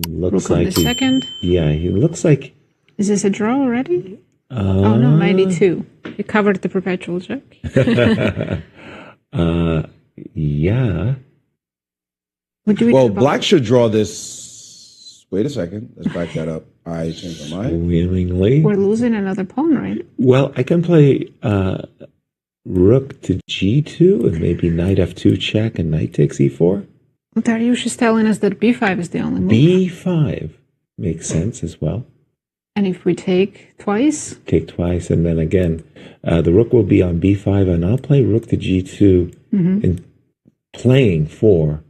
Looks Rook on like the second. Yeah, he looks like. Is this a draw already? Oh no, 92. You covered the perpetual check. Yeah. Well, black should draw this. Wait a second. Let's back that up. I changed my mind. Swimmingly. We're losing another pawn, right? Well, I can play rook to g2 and maybe knight f2 check and knight takes e4. Dariush is telling us that b5 is the only move. b5 makes sense as well. And if we take twice? Take twice, and then again, the rook will be on b5, and I'll play rook to g2 and playing for.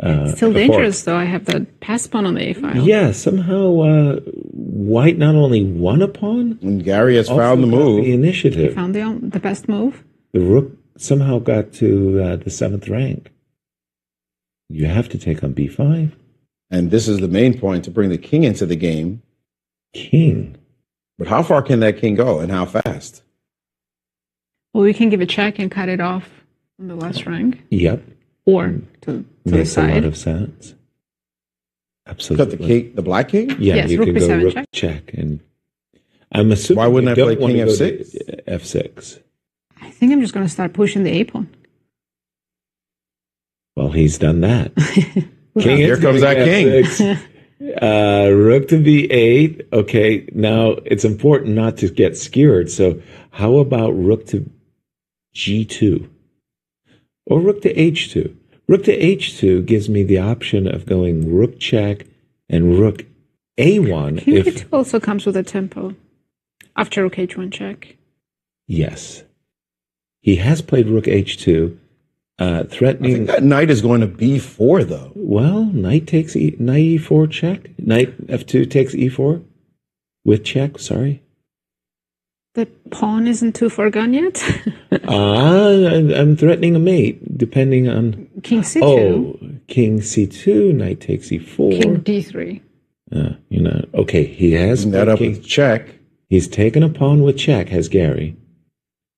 It's still dangerous, though. I have the pass pawn on the a file. Yeah, somehow white not only won a pawn, and Garry has found the move. The initiative. He found the best move. The rook somehow got to the 7th rank. You have to take on b5. And this is the main point, to bring the king into the game. King. But how far can that king go, and how fast? Well, we can give a check and cut it off on the last rank. Yep. Or to the side. Makes a lot of sense. Absolutely. Cut the black king? Yeah, yes, you rook can go b7 rook check. And I'm assuming. Why wouldn't I play king f6? F6. I think I'm just going to start pushing the a pawn. Well, he's done that. King, here comes that king. Rook to b8. Okay, now it's important not to get skewered. So how about rook to g2? Or rook to h2? Rook to h2 gives me the option of going rook check and rook a1. King h2 also comes with a tempo after rook h1 check. Yes. He has played rook h2. Threatening. I think that knight is going to b4, though. Well, knight takes knight e4 check. Knight f2 takes e4 with check. Sorry. The pawn isn't too far gone yet. I'm threatening a mate, depending on king c2. Oh, king c2. Knight takes e4. King d3. Okay. He has that up with check. He's taken a pawn with check. Has Garry.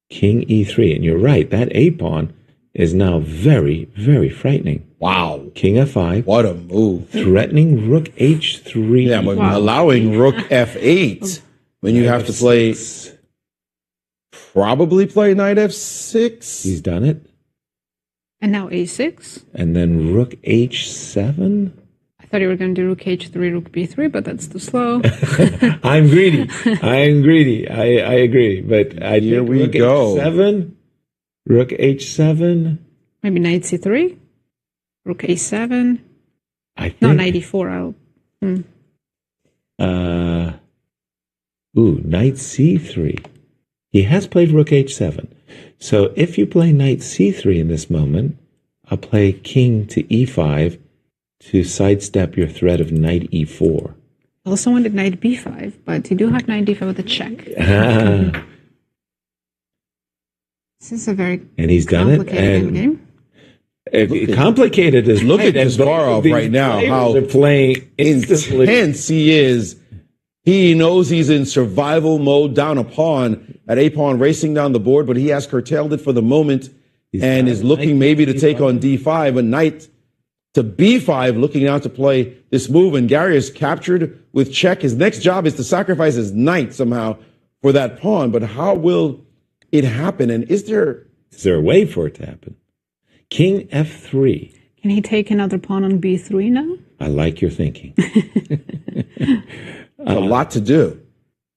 King e3, and you're right. That a pawn is now very, very frightening. Wow. King f5. What a move. Threatening rook h3. Yeah, but allowing rook f8 when you have to play, probably play knight f6. He's done it. And now a6. And then rook h7. I thought you were going to do rook h3, rook b3, but that's too slow. I'm greedy. I agree. But here we rook go. h7. Rook h7. Maybe knight c3. Rook a7. I think. No, knight e4. Knight c3. He has played rook h7. So if you play knight c3 in this moment, I'll play king to e5 to sidestep your threat of knight e4. I also wanted knight b5, but you do have knight d5 with a check. This is a very and he's done it. And game. Complicated is look at Kasparov right now. How they're playing instantly. Intense he is. He knows he's in survival mode, down a pawn, at a pawn racing down the board, but he has curtailed it for the moment and is looking maybe to take on d5, a knight to b5, looking out to play this move. And Garry is captured with check. His next job is to sacrifice his knight somehow for that pawn. But how will it happen? And is there a way for it to happen? King f3. Can he take another pawn on b3 now? I like your thinking. A lot to do.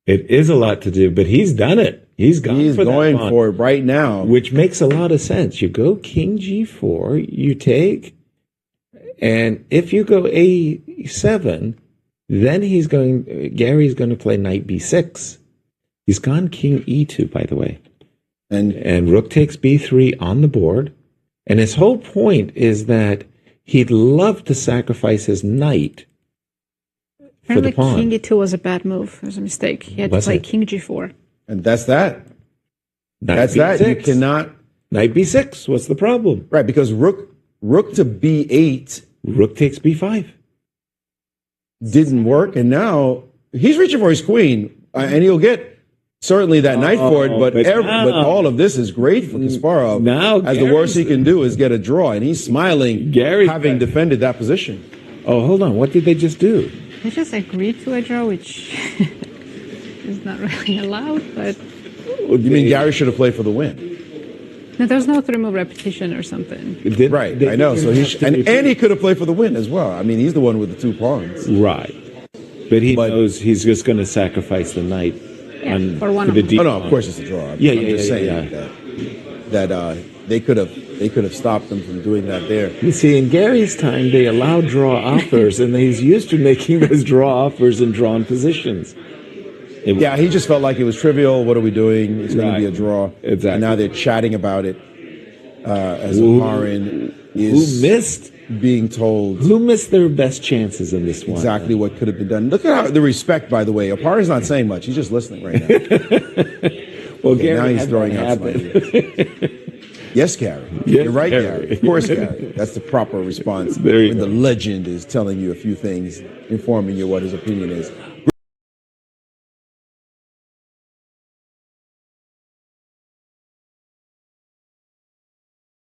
It is a lot to do, but he's done it. He's going for it right now. Which makes a lot of sense. You go king g4, you take, and if you go a7, then Gary's going to play knight b6. He's gone king e2, by the way. And rook takes b3 on the board. And his whole point is that he'd love to sacrifice his knight for the pawn. King e2 was a bad move. It was a mistake. He had to play king g4. And that's that. That's that. You cannot. Knight b6. What's the problem? Right, because rook to b8. Rook takes b5. Didn't work, and now he's reaching for his queen, and he'll get certainly that knight for it. But all of this is great for Kasparov. Now, as the worst he can do is get a draw, and he's smiling, having defended that position. Oh, hold on. What did they just do? They just agreed to a draw, which is not really allowed, but You mean Garry should have played for the win? no, there's no 3-move repetition or something. Right, I know. So and he could have played for the win as well. I mean, he's the one with the 2 pawns. Right. But he knows he's just going to sacrifice the knight For one of the them. deep Oh, no, of pawn. course it's a draw. I'm just saying that they could have stopped him from doing that there. You see, in Gary's time, they allowed draw offers, and he's used to making those draw offers in drawn positions. Yeah, he just felt like it was trivial. What are we doing? It's going to be a draw. Exactly. And now they're chatting about it as Oparin is being told Who missed their best chances in this one? exactly what could have been done. Look at how the respect, by the way. Oparin's not saying much. He's just listening right now. Well, Okay, Gary now he's had throwing that out some habit. ideas. Yes, Garry. Yes, You're right, Garry. Garry. Of course, Garry. That's the proper response There you when go. the legend is telling you a few things, informing you what his opinion is.